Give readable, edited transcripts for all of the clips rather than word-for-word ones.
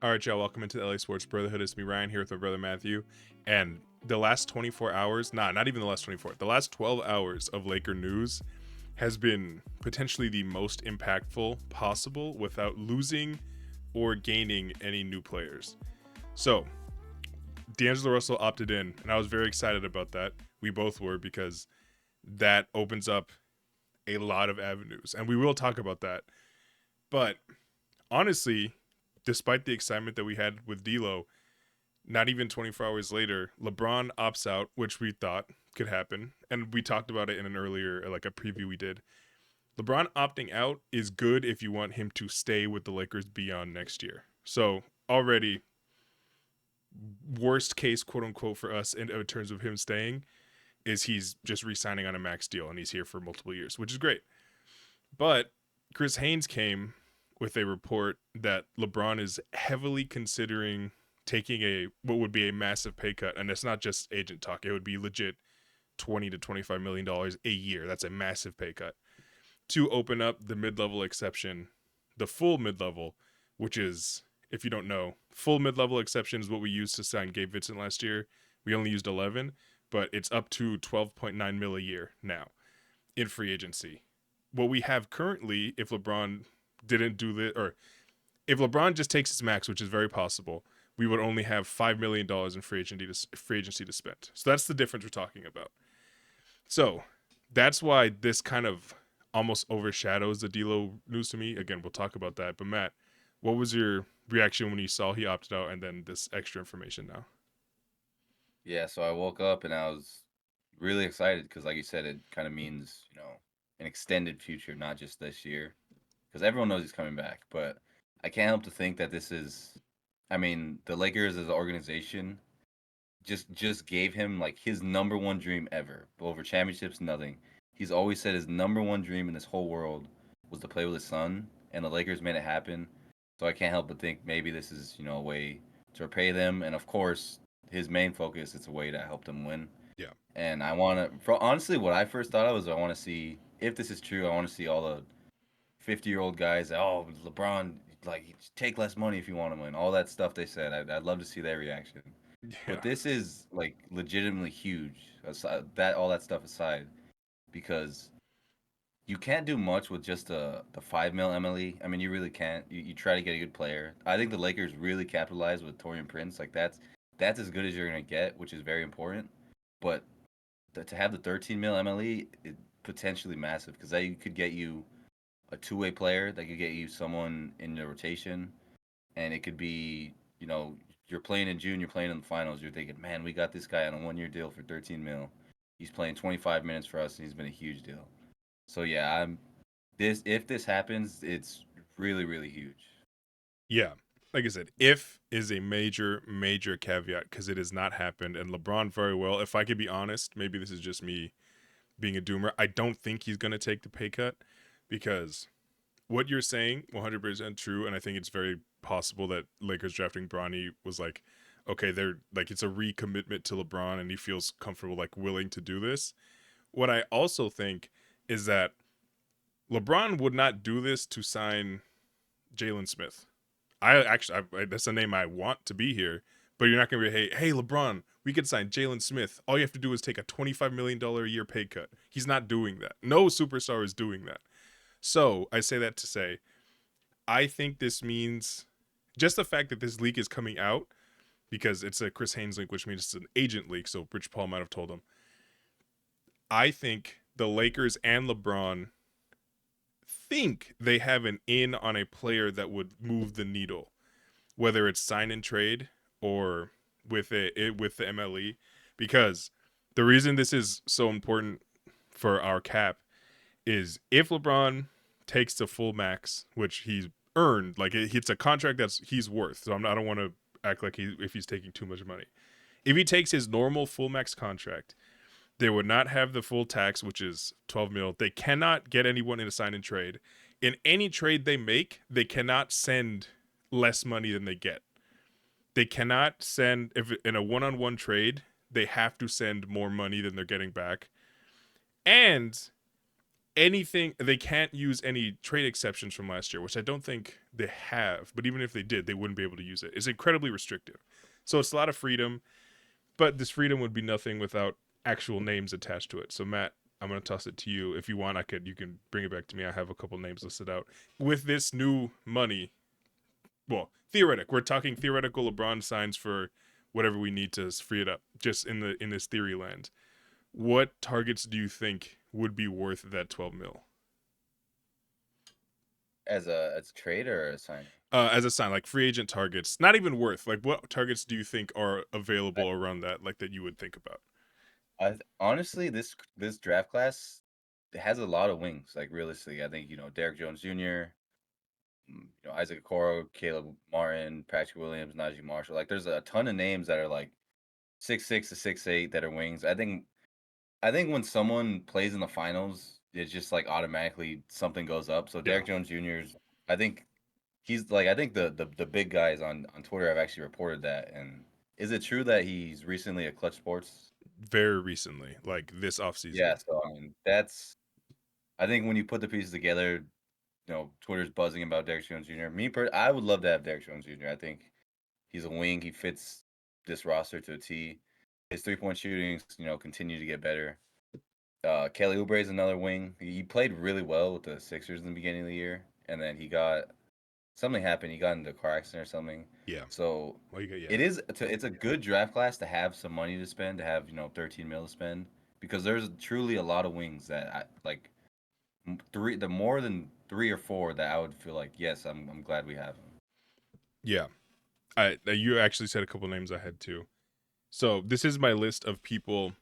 All right, y'all, welcome into the LA Sports Brotherhood. It's me, Ryan, here with my brother Matthew. And the last 24 hours, not even the last 24, the last 12 hours of Laker news has been potentially the most impactful possible without losing or gaining any new players. So, D'Angelo Russell opted in, and I was very excited about that. We both were, because that opens up a lot of avenues, and we will talk about that. But honestly, despite the excitement that we had with D'Lo, not even 24 hours later, LeBron opts out, which we thought could happen, and we talked about it in an earlier, like a preview we did. LeBron opting out is good if you want him to stay with the Lakers beyond next year. So already, worst case, quote unquote, for us in terms of him staying is he's just re-signing on a max deal and he's here for multiple years, which is great. But Chris Haynes came with a report that LeBron is heavily considering taking what would be a massive pay cut, and it's not just agent talk. It would be legit $20 to $25 million a year. That's a massive pay cut to open up the mid-level exception, the full mid-level, which is, if you don't know, full mid-level exception is what we used to sign Gabe Vincent last year. We only used 11, but it's up to 12.9 mil a year now in free agency. What we have currently, if LeBron didn't do this, or if LeBron just takes his max, which is very possible, we would only have $5 million in free agency to spend. So that's the difference we're talking about. So that's why this kind of almost overshadows the D'Lo news to me. Again, we'll talk about that. But Matt, what was your reaction when you saw he opted out and then this extra information now? Yeah, so I woke up and I was really excited because, like you said, it kind of means, an extended future, not just this year. Because everyone knows he's coming back. But I can't help to think that this is, I mean, the Lakers as an organization just gave him like his number one dream ever. Over championships, nothing. He's always said his number one dream in this whole world was to play with his son, and the Lakers made it happen. So I can't help but think maybe this is, a way to repay them. And of course, his main focus is a way to help them win. Yeah. And I want to, honestly, what I first thought of was I want to see, if this is true, I want to see all the 50-year-old guys, oh, LeBron, like, take less money if you want to win. All that stuff they said. I'd love to see their reaction. Yeah. But this is, like, legitimately huge, all that stuff aside, because you can't do much with just the 5 mil MLE. I mean, you really can't. You try to get a good player. I think the Lakers really capitalized with Torian Prince. Like, that's as good as you're going to get, which is very important. But to have the 13 mil MLE, it potentially massive because that could get you a two-way player, that could get you someone in the rotation, and it could be, you're playing in June, you're playing in the finals, you're thinking, man, we got this guy on a 1 year deal for 13 mil. He's playing 25 minutes for us, and he's been a huge deal. So yeah, if this happens, it's really really huge. Yeah. Like I said, if is a major, major caveat because it has not happened. And LeBron, very well, if I could be honest, maybe this is just me being a doomer. I don't think he's going to take the pay cut because what you're saying, 100% true. And I think it's very possible that Lakers drafting Bronny was like, okay, they're like, it's a recommitment to LeBron and he feels comfortable, like willing to do this. What I also think is that LeBron would not do this to sign Jalen Smith. That's a name I want to be here, but you're not going to be, hey, LeBron, we could sign Jalen Smith. All you have to do is take a $25 million a year pay cut. He's not doing that. No superstar is doing that. So I say that to say, I think this means just the fact that this leak is coming out because it's a Chris Haynes leak, which means it's an agent leak. So Rich Paul might have told him. I think the Lakers and LeBron think they have an in on a player that would move the needle, whether it's sign and trade or with with the MLE, because the reason this is so important for our cap is if LeBron takes the full max, which he's earned, like it's a contract he's worth. So I don't want to act like if he's taking too much money. If he takes his normal full max contract, they would not have the full tax, which is 12 mil. They cannot get anyone in a sign and trade. In any trade they make, they cannot send less money than they get. They cannot send, if in a one-on-one trade, they have to send more money than they're getting back. And anything, they can't use any trade exceptions from last year, which I don't think they have. But even if they did, they wouldn't be able to use it. It's incredibly restrictive. So it's a lot of freedom, but this freedom would be nothing without actual names attached to it. So Matt, I'm gonna toss it to you. If you want, you can bring it back to me. I have a couple names listed out. With this new money, well, we're talking theoretical LeBron signs for whatever we need to free it up. Just in this theory land, what targets do you think would be worth that 12 mil? As a trade or a signing? As a sign, like free agent targets, not even worth. Like, what targets do you think are I, available around that, like that you would think about? honestly, this draft class has a lot of wings. Like realistically, I think Derek Jones Jr., Isaac Okoro, Caleb Martin, Patrick Williams, Najee Marshall. Like there's a ton of names that are like 6'6" to 6'8" that are wings. I think when someone plays in the finals, it's just like automatically something goes up. So Yeah, Derek Jones Jr.'s, I think I think the big guys on Twitter have actually reported that. And is it true that he's recently at Clutch Sports? very recently, like this Yeah, offseason. so I mean that's I think when you put the pieces together, Twitter's buzzing about Derek Jones Jr. I would love to have Derek Jones Jr. I think he's a wing. He fits this roster to a T. His 3-point shootings, continue to get better. Kelly Oubre is another wing. He played really well with the Sixers in the beginning of the year, and then something happened. He got into a car accident or something. Yeah. So Well, you got yeah. it's a good draft class to have some money to spend, to have 13 mil to spend, because there's truly a lot of wings that I like. The more than three or four that I would feel like yes, I'm glad we have them. Yeah. You actually said a couple names I had too. So this is my list of people,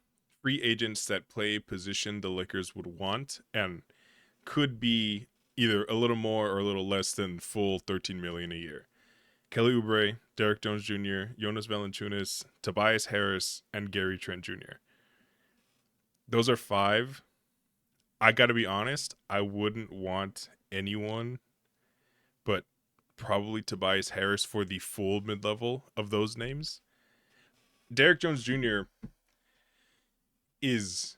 free agents that play a position the Lakers would want and could be either a little more or a little less than full 13 million a year. Kelly Oubre, Derek Jones Jr., Jonas Valanciunas, Tobias Harris, and Gary Trent Jr. Those are five. I got to be honest, I wouldn't want anyone but probably Tobias Harris for the full mid level of those names. Derek Jones Jr. is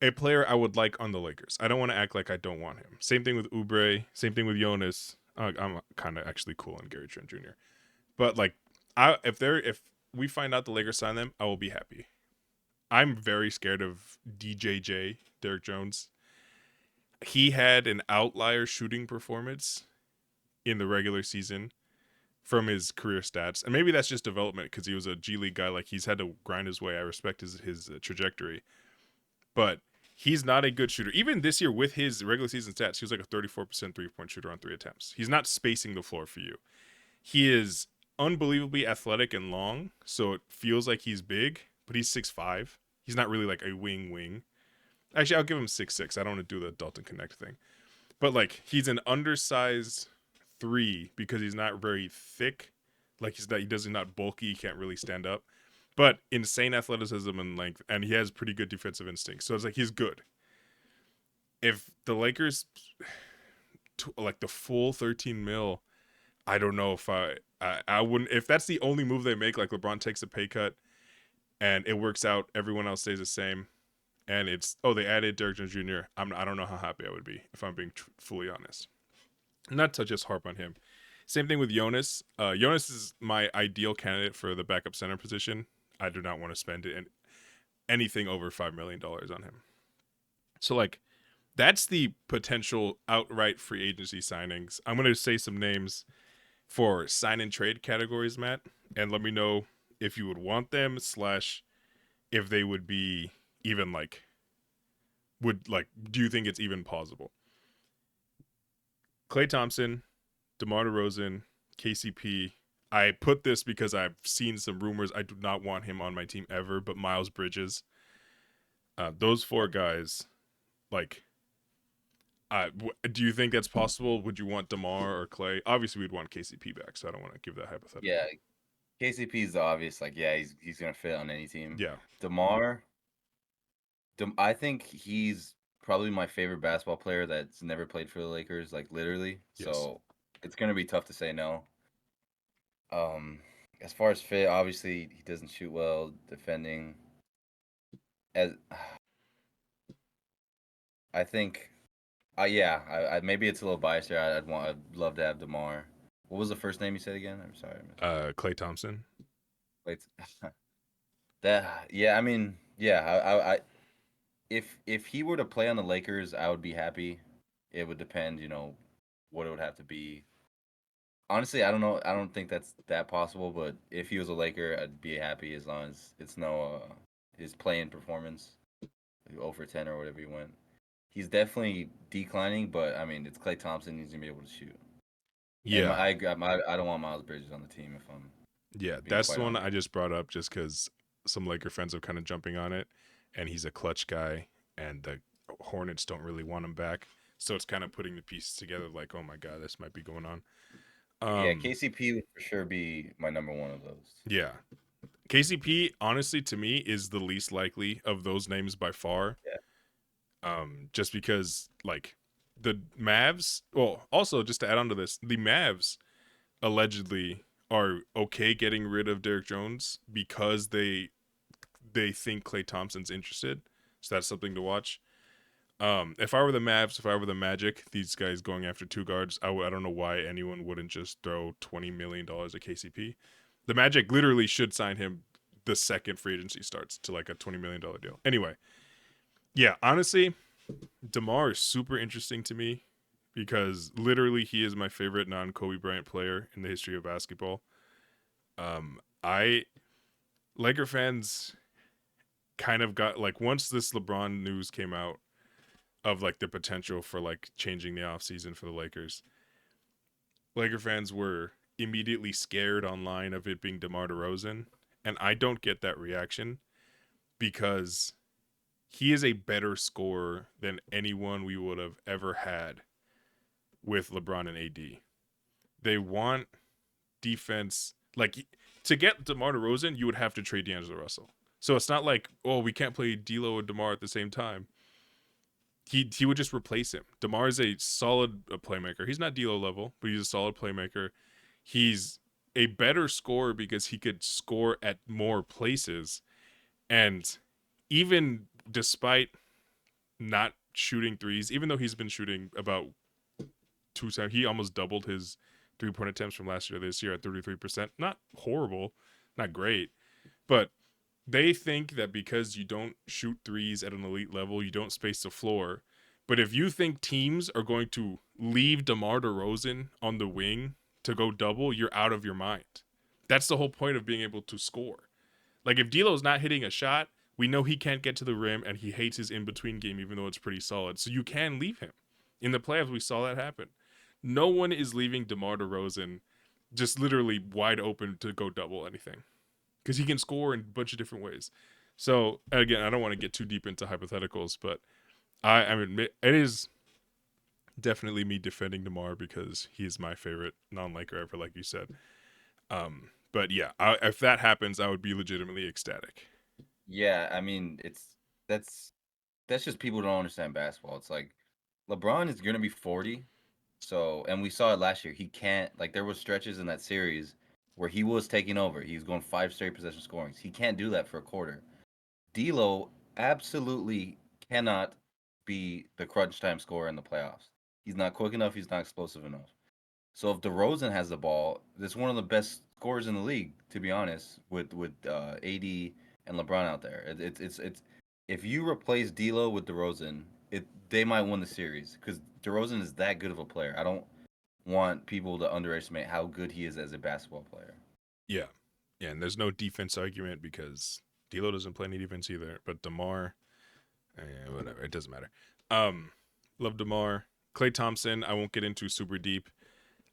a player I would like on the Lakers. I don't want to act like I don't want him. Same thing with Oubre. Same thing with Jonas. I'm kind of actually cool on Gary Trent Jr. But like, if we find out the Lakers sign them, I will be happy. I'm very scared of DJJ, Derek Jones. He had an outlier shooting performance in the regular season from his career stats, and maybe that's just development because he was a G League guy. Like he's had to grind his way. I respect his trajectory, but he's not a good shooter. Even this year with his regular season stats, he was like a 34% 3-point shooter on 3 attempts. He's not spacing the floor for you. He is unbelievably athletic and long, so it feels like he's big, but he's 6'5". He's not really like a wing. Actually, I'll give him 6'6". I don't want to do the Dalton Connect thing. But like he's an undersized three because he's not very thick. Like he does not bulky, he can't really stand up. But insane athleticism and length, and he has pretty good defensive instincts. So it's like he's good. If the Lakers like the full 13 mil, I don't know if I wouldn't, if that's the only move they make, like LeBron takes a pay cut and it works out, everyone else stays the same, and it's they added Derrick Jones Jr. I don't know how happy I would be if I'm being fully honest. Not to just harp on him. Same thing with Jonas. Jonas is my ideal candidate for the backup center position. I do not want to spend anything over $5 million on him. So like that's the potential outright free agency signings. I'm gonna say some names for sign and trade categories, Matt, and let me know if you would want them slash if they would be even like do you think it's even plausible? Klay Thompson, DeMar DeRozan, KCP. I put this because I've seen some rumors. I do not want him on my team ever, but Miles Bridges. Those four guys, like, do you think that's possible? Would you want DeMar or Clay? Obviously, we'd want KCP back, so I don't want to give that Yeah, hypothetical. KCP is the obvious. Like, yeah, he's gonna fit on any team. Yeah. Demar, I think he's probably my favorite basketball player that's never played for the Lakers, like literally. Yes. So it's gonna be tough to say no. Um, as far as fit, obviously he doesn't shoot well defending. As I think Yeah, maybe it's a little biased here. I'd love to have Demar. What was the first name you said again? I'm sorry, I missed. Clay Thompson. Wait, that yeah, I mean, yeah, if he were to play on the Lakers, I would be happy. It would depend, what it would have to be. Honestly, I don't know. I don't think that's that possible. But if he was a Laker, I'd be happy as long as it's no his playing performance, like, over 10 or whatever he went. He's definitely declining, but I mean, it's Clay Thompson. He's gonna be able to shoot. And Yeah, I don't want Miles Bridges on the team if I'm yeah, being that's quite the one honest. I just brought up just because some Laker fans are kind of jumping on it, and he's a clutch guy, and the Hornets don't really want him back, so it's kind of putting the pieces together. Like, oh my god, this might be going on. Yeah, Um, KCP would for sure be my number one of those. yeah, KCP honestly to me is the least likely of those names by far. Yeah, Just because like the Mavs. Well, also just to add on to this, the Mavs allegedly are okay getting rid of Derrick Jones because they think Klay Thompson's interested. So that's something to watch. If I were the Mavs, if I were the Magic, these guys going after two guards, I don't know why anyone wouldn't just throw $20 million at KCP. The Magic literally should sign him the second free agency starts to like a $20 million deal. Anyway, yeah, honestly, DeMar is super interesting to me because literally he is my favorite non Kobe Bryant player in the history of basketball. I Laker fans kind of got like once this LeBron news came out of like the potential for like changing the offseason for the Lakers, Laker fans were immediately scared online of it being DeMar DeRozan, and I don't get that reaction because he is a better scorer than anyone we would have ever had with LeBron and AD. They want defense. Like to get DeMar DeRozan, you would have to trade D'Angelo Russell. So it's not like, oh, we can't play D'Lo and DeMar at the same time. He would just replace him. DeMar is a solid playmaker. He's not D'Lo level, but he's a solid playmaker. He's a better scorer because he could score at more places. And even despite not shooting threes, even though he's been shooting about two times, he almost doubled his 3-point attempts from last year to this year at 33%. Not horrible, not great, but they think that because you don't shoot threes at an elite level, you don't space the floor. But if you think teams are going to leave DeMar DeRozan on the wing to go double, you're out of your mind. That's the whole point of being able to score. Like if D'Lo's not hitting a shot, we know he can't get to the rim and he hates his in-between game even though it's pretty solid. So you can leave him. In the playoffs, we saw that happen. No one is leaving DeMar DeRozan just literally wide open to go double anything because he can score in a bunch of different ways. So again, I don't want to get too deep into hypotheticals, but I mean it is definitely me defending DeMar because he is my favorite non-Laker ever, like you said. But yeah, if that happens, I would be legitimately ecstatic. yeah. I mean, that's that's just people who don't understand basketball. It's like LeBron is gonna be 40. So, and we saw it last year. He can't like there was stretches in that series where he was taking over. He was going five straight possession scorings. He can't do that for a quarter. D'Lo absolutely cannot be the crunch time scorer in the playoffs. He's not quick enough. He's not explosive enough. So if DeRozan has the ball, that's one of the best scorers in the league, to be honest, with AD and LeBron out there. It's if you replace D'Lo with DeRozan, they might win the series because DeRozan is that good of a player. I don't want people to underestimate how good he is as a basketball player. Yeah, yeah, and there's no defense argument because D'Lo doesn't play any defense either. But DeMar, whatever, it doesn't matter. Um, love DeMar. Klay Thompson, I won't get into super deep.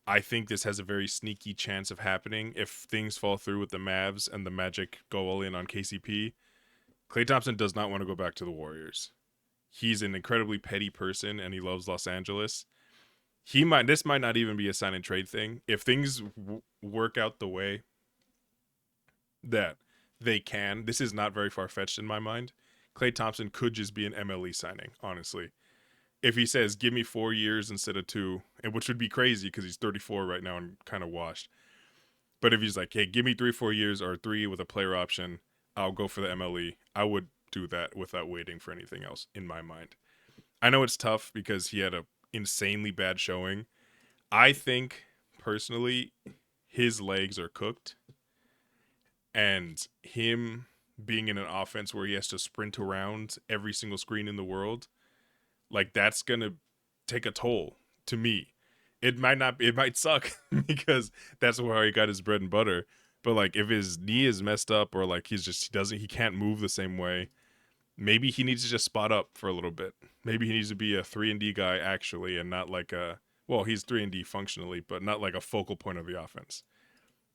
I think this has a very sneaky chance of happening if things fall through with the Mavs and the Magic go all in on KCP. Klay Thompson does not want to go back to the Warriors. He's an incredibly petty person and he loves Los Angeles. This might not even be a sign and trade thing. If things work out the way that they can, this is not very far fetched in my mind. Klay Thompson could just be an MLE signing, honestly. If he says, give me 4 years instead of two, and which would be crazy because he's 34 right now and kind of washed. But if he's like, hey, give me 3 4 years or three with a player option, I'll go for the MLE. I would do that without waiting for anything else in my mind. I know it's tough because he had a insanely bad showing. I think personally his legs are cooked, and him being in an offense where he has to sprint around every single screen in the world, like that's gonna take a toll to me. It might not, it might suck because that's where he got his bread and butter. But like if his knee is messed up or like he can't move the same way, maybe he needs to just spot up for a little bit. Maybe he needs to be a 3-and-D guy actually, and not like a, well, he's 3-and-D functionally, but not like a focal point of the offense.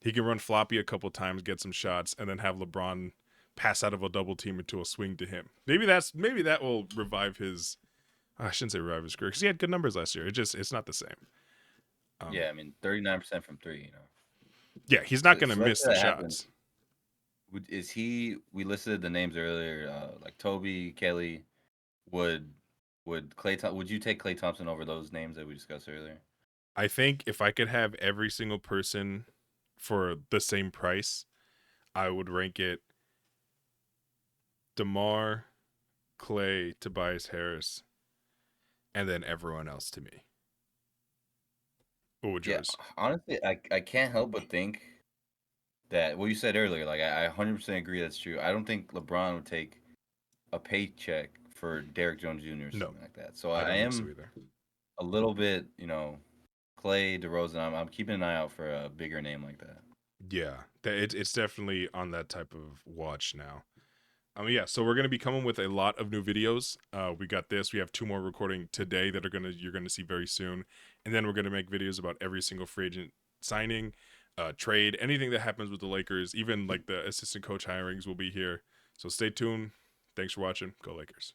He can run floppy a couple times, get some shots, and then have LeBron pass out of a double team into a swing to him. Maybe that will revive his. I shouldn't say revive his career because he had good numbers last year. It's not the same. Yeah, I mean, 39% from three. Yeah, he's not gonna So let's miss say the that happens. shots. Is he? We listed the names earlier, like Toby, Kelly. Would would you take Clay Thompson over those names that we discussed earlier? I think if I could have every single person for the same price, I would rank it DeMar, Clay, Tobias Harris, and then everyone else to me. What would Yeah, yours? honestly, I can't help but think that what you said earlier, like I 100% agree that's true. I don't think LeBron would take a paycheck for Derrick Jones Jr. or No, something like that. So I I don't think so am either. a little bit, Clay, DeRozan. I'm keeping an eye out for a bigger name like that. Yeah, it's definitely on that type of watch now. Yeah, so we're gonna be coming with a lot of new videos. We got this. We have 2 more recording today that you're gonna see very soon, and then we're gonna make videos about every single free agent signing, trade, anything that happens with the Lakers, even like the assistant coach hirings will be here. So stay tuned. Thanks for watching. Go Lakers.